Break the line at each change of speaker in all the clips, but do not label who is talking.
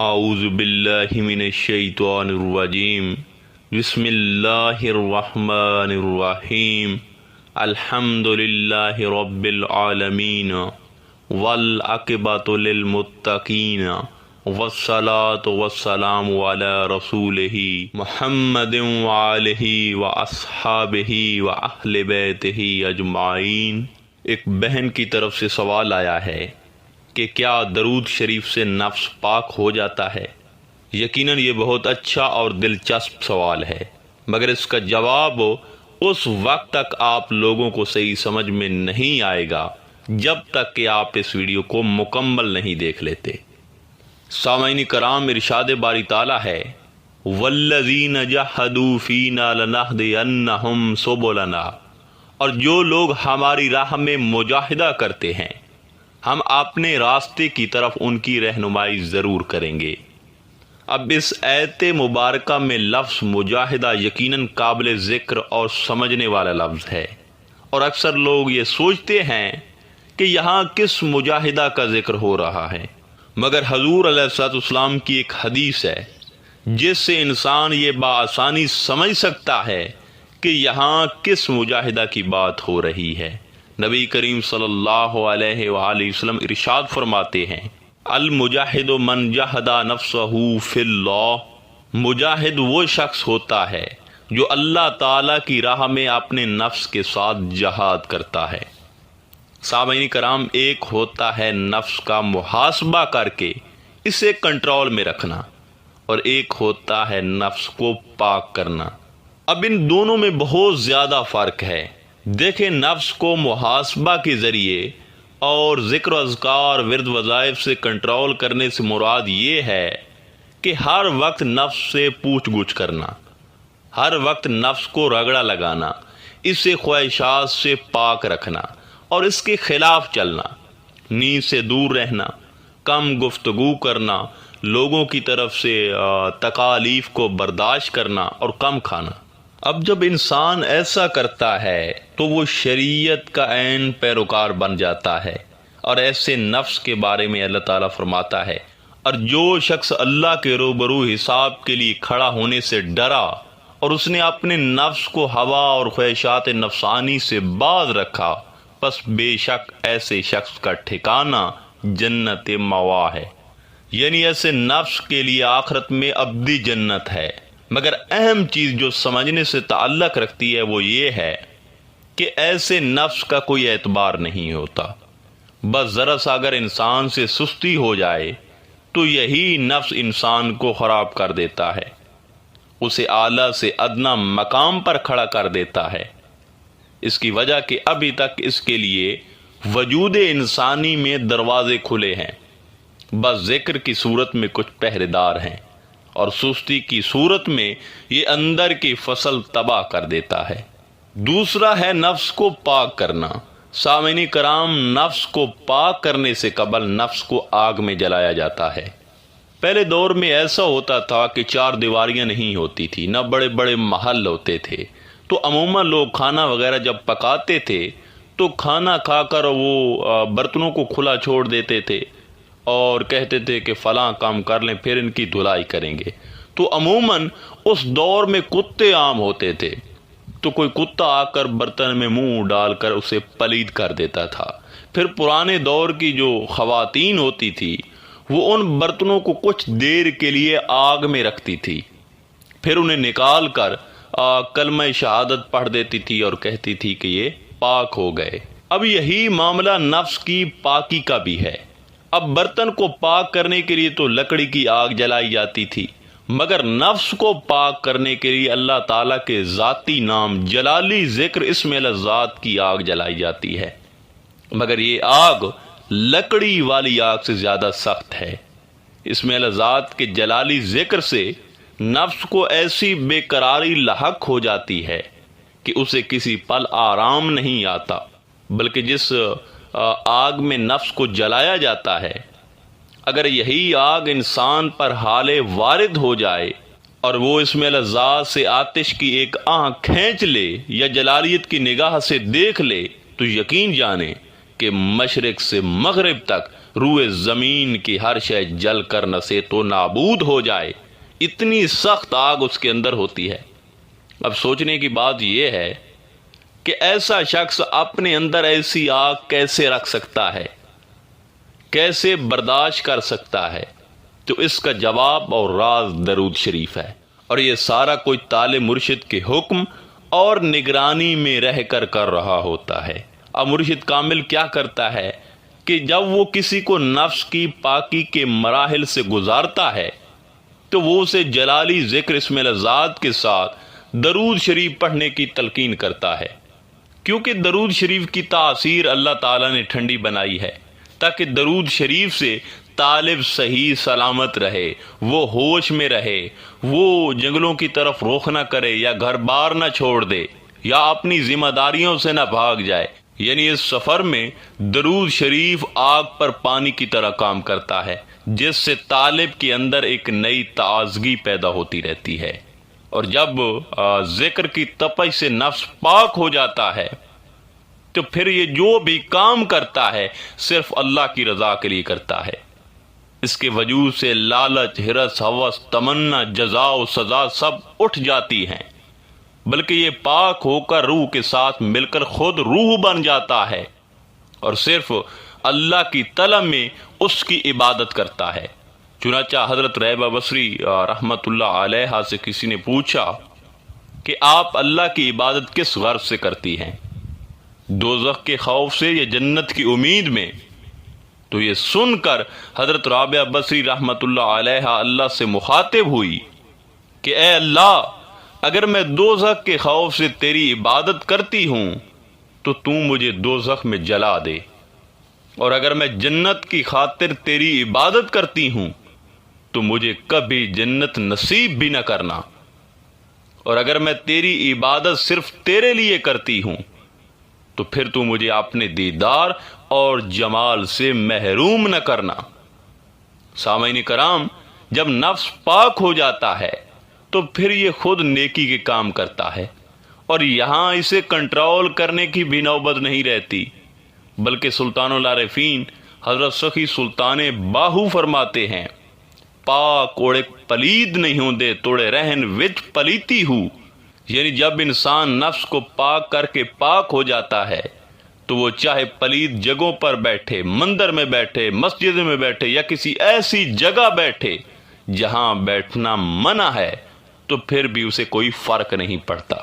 اعوذ باللہ من الشیطان الرجیم بسم اللہ الرحمن الرحیم الحمد للہ رب العالمین والعاقبۃ للمتقین والصلاة والسلام علی رسولہ محمد وآلہ واصحابہ واہل بیتہ اجمعین۔ ایک بہن کی طرف سے سوال آیا ہے کہ کیا درود شریف سے نفس پاک ہو جاتا ہے؟ یقیناً یہ بہت اچھا اور دلچسپ سوال ہے، مگر اس کا جواب اس وقت تک آپ لوگوں کو صحیح سمجھ میں نہیں آئے گا جب تک کہ آپ اس ویڈیو کو مکمل نہیں دیکھ لیتے۔ سامعین کرام، ارشاد باری تعالیٰ ہے وَالَّذِينَ جَاهَدُوا فِينَا لَنَهْدِيَنَّهُمْ سُبُلَنَا، اور جو لوگ ہماری راہ میں مجاہدہ کرتے ہیں ہم اپنے راستے کی طرف ان کی رہنمائی ضرور کریں گے۔ اب اس آیت مبارکہ میں لفظ مجاہدہ یقیناً قابل ذکر اور سمجھنے والا لفظ ہے، اور اکثر لوگ یہ سوچتے ہیں کہ یہاں کس مجاہدہ کا ذکر ہو رہا ہے، مگر حضور علیہ الصلوۃ والسلام کی ایک حدیث ہے جس سے انسان یہ بآسانی سمجھ سکتا ہے کہ یہاں کس مجاہدہ کی بات ہو رہی ہے۔ نبی کریم صلی اللہ علیہ وآلہ وسلم ارشاد فرماتے ہیں المجاہد من جہد نفسہ فی اللہ، مجاہد وہ شخص ہوتا ہے جو اللہ تعالیٰ کی راہ میں اپنے نفس کے ساتھ جہاد کرتا ہے۔ سامعین کرام، ایک ہوتا ہے نفس کا محاسبہ کر کے اسے کنٹرول میں رکھنا، اور ایک ہوتا ہے نفس کو پاک کرنا۔ اب ان دونوں میں بہت زیادہ فرق ہے۔ دیکھیں، نفس کو محاسبہ کے ذریعے اور ذکر و اذکار ورد وظائف سے کنٹرول کرنے سے مراد یہ ہے کہ ہر وقت نفس سے پوچھ گچھ کرنا، ہر وقت نفس کو رگڑا لگانا، اسے خواہشات سے پاک رکھنا اور اس کے خلاف چلنا، نیند سے دور رہنا، کم گفتگو کرنا، لوگوں کی طرف سے تکالیف کو برداشت کرنا اور کم کھانا۔ اب جب انسان ایسا کرتا ہے تو وہ شریعت کا عین پیروکار بن جاتا ہے، اور ایسے نفس کے بارے میں اللہ تعالیٰ فرماتا ہے اور جو شخص اللہ کے روبرو حساب کے لیے کھڑا ہونے سے ڈرا اور اس نے اپنے نفس کو ہوا اور خواہشات نفسانی سے باز رکھا، پس بے شک ایسے شخص کا ٹھکانہ جنت مأوا ہے، یعنی ایسے نفس کے لیے آخرت میں ابدی جنت ہے۔ مگر اہم چیز جو سمجھنے سے تعلق رکھتی ہے وہ یہ ہے کہ ایسے نفس کا کوئی اعتبار نہیں ہوتا۔ بس ذرا سا اگر انسان سے سستی ہو جائے تو یہی نفس انسان کو خراب کر دیتا ہے، اسے اعلیٰ سے ادنا مقام پر کھڑا کر دیتا ہے۔ اس کی وجہ کہ ابھی تک اس کے لیے وجود انسانی میں دروازے کھلے ہیں، بس ذکر کی صورت میں کچھ پہرے دار ہیں، اور سستی کی صورت میں یہ اندر کی فصل تباہ کر دیتا ہے۔ دوسرا ہے نفس کو پاک کرنا۔ سامعین کرام، نفس کو پاک کرنے سے قبل نفس کو آگ میں جلایا جاتا ہے۔ پہلے دور میں ایسا ہوتا تھا کہ چار دیواریاں نہیں ہوتی تھی، نہ بڑے بڑے محل ہوتے تھے، تو عموماً لوگ کھانا وغیرہ جب پکاتے تھے تو کھانا کھا کر وہ برتنوں کو کھلا چھوڑ دیتے تھے اور کہتے تھے کہ فلاں کام کر لیں پھر ان کی دھلائی کریں گے۔ تو عموماً اس دور میں کتے عام ہوتے تھے، تو کوئی کتا آ کر برتن میں منہ ڈال کر اسے پلید کر دیتا تھا۔ پھر پرانے دور کی جو خواتین ہوتی تھی وہ ان برتنوں کو کچھ دیر کے لیے آگ میں رکھتی تھی، پھر انہیں نکال کر کلمہ شہادت پڑھ دیتی تھی اور کہتی تھی کہ یہ پاک ہو گئے۔ اب یہی معاملہ نفس کی پاکی کا بھی ہے۔ اب برتن کو پاک کرنے کے لیے تو لکڑی کی آگ جلائی جاتی تھی، مگر نفس کو پاک کرنے کے لیے اللہ تعالیٰ کے ذاتی نام جلالی ذکر اسم الذات کی آگ جلائی جاتی ہے، مگر یہ آگ لکڑی والی آگ سے زیادہ سخت ہے۔ اسم الذات کے جلالی ذکر سے نفس کو ایسی بے قراری لاحق ہو جاتی ہے کہ اسے کسی پل آرام نہیں آتا، بلکہ جس آگ میں نفس کو جلایا جاتا ہے، اگر یہی آگ انسان پر حال وارد ہو جائے اور وہ اسم الذات سے آتش کی ایک آنکھ کھینچ لے یا جلالیت کی نگاہ سے دیکھ لے تو یقین جانے کہ مشرق سے مغرب تک روئے زمین کی ہر شے جل کر نسے تو نابود ہو جائے، اتنی سخت آگ اس کے اندر ہوتی ہے۔ اب سوچنے کی بات یہ ہے کہ ایسا شخص اپنے اندر ایسی آگ کیسے رکھ سکتا ہے، کیسے برداشت کر سکتا ہے؟ تو اس کا جواب اور راز درود شریف ہے، اور یہ سارا کوئی طالب مرشد کے حکم اور نگرانی میں رہ کر رہا ہوتا ہے۔ اب مرشد کامل کیا کرتا ہے کہ جب وہ کسی کو نفس کی پاکی کے مراحل سے گزارتا ہے تو وہ اسے جلالی ذکر اسم الذات کے ساتھ درود شریف پڑھنے کی تلقین کرتا ہے، کیونکہ درود شریف کی تاثیر اللہ تعالیٰ نے ٹھنڈی بنائی ہے تاکہ درود شریف سے طالب صحیح سلامت رہے، وہ ہوش میں رہے، وہ جنگلوں کی طرف رخ نہ کرے یا گھر بار نہ چھوڑ دے یا اپنی ذمہ داریوں سے نہ بھاگ جائے۔ یعنی اس سفر میں درود شریف آگ پر پانی کی طرح کام کرتا ہے، جس سے طالب کے اندر ایک نئی تازگی پیدا ہوتی رہتی ہے، اور جب ذکر کی تپش سے نفس پاک ہو جاتا ہے تو پھر یہ جو بھی کام کرتا ہے صرف اللہ کی رضا کے لیے کرتا ہے۔ اس کے وجود سے لالچ، ہرس، ہوس، تمنا، جزا و سزا سب اٹھ جاتی ہیں، بلکہ یہ پاک ہو کر روح کے ساتھ مل کر خود روح بن جاتا ہے اور صرف اللہ کی طلب میں اس کی عبادت کرتا ہے۔ چنانچہ حضرت رحبہ بصری رحمت اللہ علیہ سے کسی نے پوچھا کہ آپ اللہ کی عبادت کس غرض سے کرتی ہیں، دوزخ کے خوف سے یا جنت کی امید میں؟ تو یہ سن کر حضرت رابعہ بصری رحمت اللہ علیہ اللہ سے مخاطب ہوئی کہ اے اللہ، اگر میں دوزخ کے خوف سے تیری عبادت کرتی ہوں تو مجھے دوزخ میں جلا دے، اور اگر میں جنت کی خاطر تیری عبادت کرتی ہوں تو مجھے کبھی جنت نصیب بھی نہ کرنا، اور اگر میں تیری عبادت صرف تیرے لیے کرتی ہوں تو پھر مجھے اپنے دیدار اور جمال سے محروم نہ کرنا۔ سامعین کرام، جب نفس پاک ہو جاتا ہے تو پھر یہ خود نیکی کے کام کرتا ہے، اور یہاں اسے کنٹرول کرنے کی بھی نوبت نہیں رہتی، بلکہ سلطان العارفین حضرت سخی سلطان باہو فرماتے ہیں، پاک اوڑے پلید نہیں ہوندے توڑے رہن وچ پلیتی ہو۔ یعنی جب انسان نفس کو پاک کر کے پاک ہو جاتا ہے تو وہ چاہے پلید جگہوں پر بیٹھے، مندر میں بیٹھے، مسجد میں بیٹھے یا کسی ایسی جگہ بیٹھے جہاں بیٹھنا منع ہے، تو پھر بھی اسے کوئی فرق نہیں پڑتا،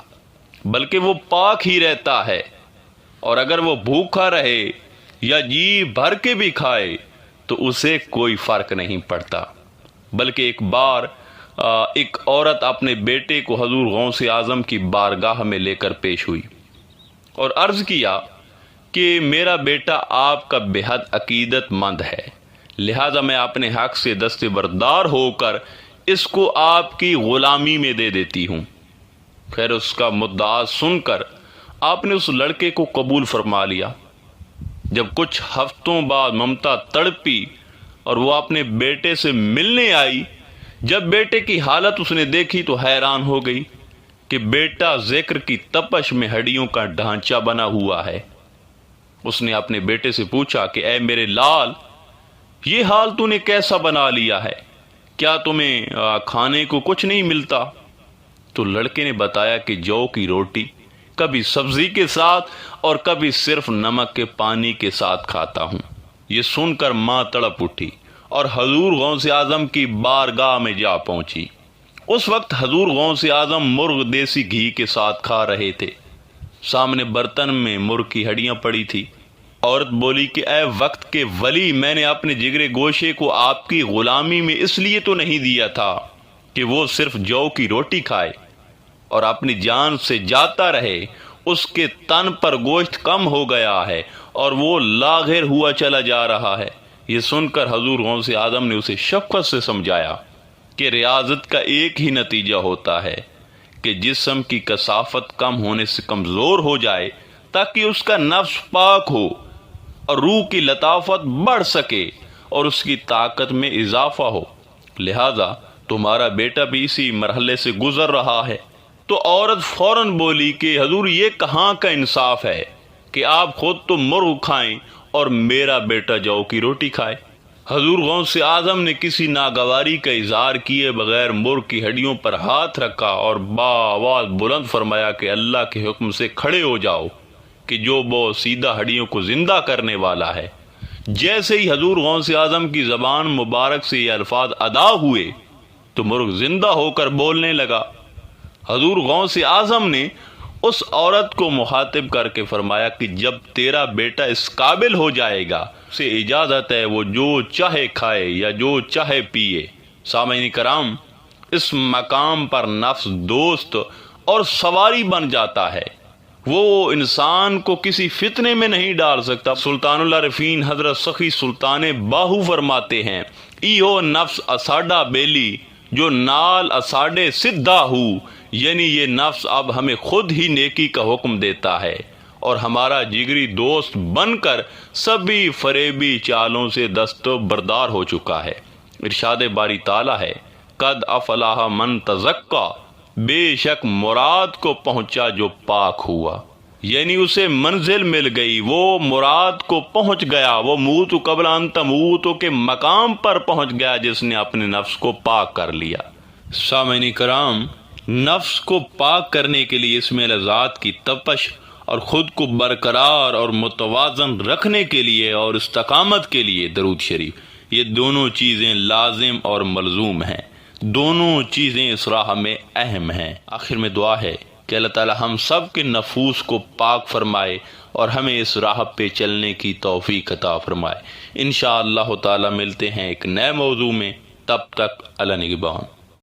بلکہ وہ پاک ہی رہتا ہے۔ اور اگر وہ بھوکا رہے یا جی بھر کے بھی کھائے تو اسے کوئی فرق نہیں پڑتا۔ بلکہ ایک بار ایک عورت اپنے بیٹے کو حضور غوث اعظم کی بارگاہ میں لے کر پیش ہوئی اور عرض کیا کہ میرا بیٹا آپ کا بے حد عقیدت مند ہے، لہذا میں اپنے حق سے دستبردار ہو کر اس کو آپ کی غلامی میں دے دیتی ہوں۔ خیر، اس کا مدعا سن کر آپ نے اس لڑکے کو قبول فرما لیا۔ جب کچھ ہفتوں بعد ممتا تڑپی اور وہ اپنے بیٹے سے ملنے آئی، جب بیٹے کی حالت اس نے دیکھی تو حیران ہو گئی کہ بیٹا ذکر کی تپش میں ہڈیوں کا ڈھانچہ بنا ہوا ہے۔ اس نے اپنے بیٹے سے پوچھا کہ اے میرے لال، یہ حال تو نے کیسا بنا لیا ہے؟ کیا تمہیں کھانے کو کچھ نہیں ملتا؟ تو لڑکے نے بتایا کہ جو کی روٹی کبھی سبزی کے ساتھ اور کبھی صرف نمک کے پانی کے ساتھ کھاتا ہوں۔ یہ سن کر ماں تڑپ اٹھی اور حضور غوث اعظم کی بارگاہ میں جا پہنچی۔ اس وقت حضور غوث اعظم مرغ دیسی گھی کے ساتھ کھا رہے تھے۔ سامنے برتن میں مرغ کی ہڈیاں پڑی تھی۔ عورت بولی کہ اے وقت کے ولی، میں نے اپنے جگرے گوشے کو آپ کی غلامی میں اس لیے تو نہیں دیا تھا کہ وہ صرف جو کی روٹی کھائے اور اپنی جان سے جاتا رہے۔ اس کے تن پر گوشت کم ہو گیا ہے اور وہ لاغر ہوا چلا جا رہا ہے۔ یہ سن کر حضور غوث اعظم نے اسے شفقت سے سمجھایا کہ ریاضت کا ایک ہی نتیجہ ہوتا ہے کہ جسم کی کثافت کم ہونے سے کمزور ہو جائے تاکہ اس کا نفس پاک ہو اور روح کی لطافت بڑھ سکے اور اس کی طاقت میں اضافہ ہو۔ لہذا تمہارا بیٹا بھی اسی مرحلے سے گزر رہا ہے۔ تو عورت فوراً بولی کہ حضور، یہ کہاں کا انصاف ہے کہ آپ خود تو مرغ کھائیں اور میرا بیٹا جو کی روٹی کھائے۔ حضور غوث اعظم نے کسی ناگواری کا اظہار کیے بغیر مرغ کی ہڈیوں پر ہاتھ رکھا اور بآواز بلند فرمایا کہ اللہ کے حکم سے کھڑے ہو جاؤ کہ جو بہت سیدھا ہڈیوں کو زندہ کرنے والا ہے۔ جیسے ہی حضور غوث اعظم کی زبان مبارک سے یہ الفاظ ادا ہوئے تو مرغ زندہ ہو کر بولنے لگا۔ حضور غوث اعظم نے اس عورت کو مخاطب کر کے فرمایا کہ جب تیرا بیٹا اس قابل ہو جائے گا اسے اجازت ہے وہ جو چاہے کھائے یا جو چاہے پیے۔ سامعین کرام، اس مقام پر نفس دوست اور سواری بن جاتا ہے، وہ انسان کو کسی فتنے میں نہیں ڈال سکتا۔ سلطان العارفین حضرت سخی سلطان باہو فرماتے ہیں، ایہو نفس اساڈا بیلی جو نال اساڈے سدھا ہو، یعنی یہ نفس اب ہمیں خود ہی نیکی کا حکم دیتا ہے اور ہمارا جگری دوست بن کر سبھی فریبی چالوں سے دست بردار ہو چکا ہے۔ ارشاد باری تعالیٰ ہے، قد افلاح من تزکا، بے شک مراد کو پہنچا جو پاک ہوا، یعنی اسے منزل مل گئی، وہ مراد کو پہنچ گیا، وہ موت قبل ان تموت کے مقام پر پہنچ گیا جس نے اپنے نفس کو پاک کر لیا۔ سامعین کرام، نفس کو پاک کرنے کے لیے اس میں لذات کی تپش اور خود کو برقرار اور متوازن رکھنے کے لیے اور استقامت کے لیے درود شریف، یہ دونوں چیزیں لازم اور ملزوم ہیں، دونوں چیزیں اس راہ میں اہم ہیں۔ آخر میں دعا ہے کہ اللہ تعالی ہم سب کے نفوس کو پاک فرمائے اور ہمیں اس راہ پہ چلنے کی توفیق عطا فرمائے۔ انشاءاللہ تعالی ملتے ہیں ایک نئے موضوع میں، تب تک اللہ نگہبان۔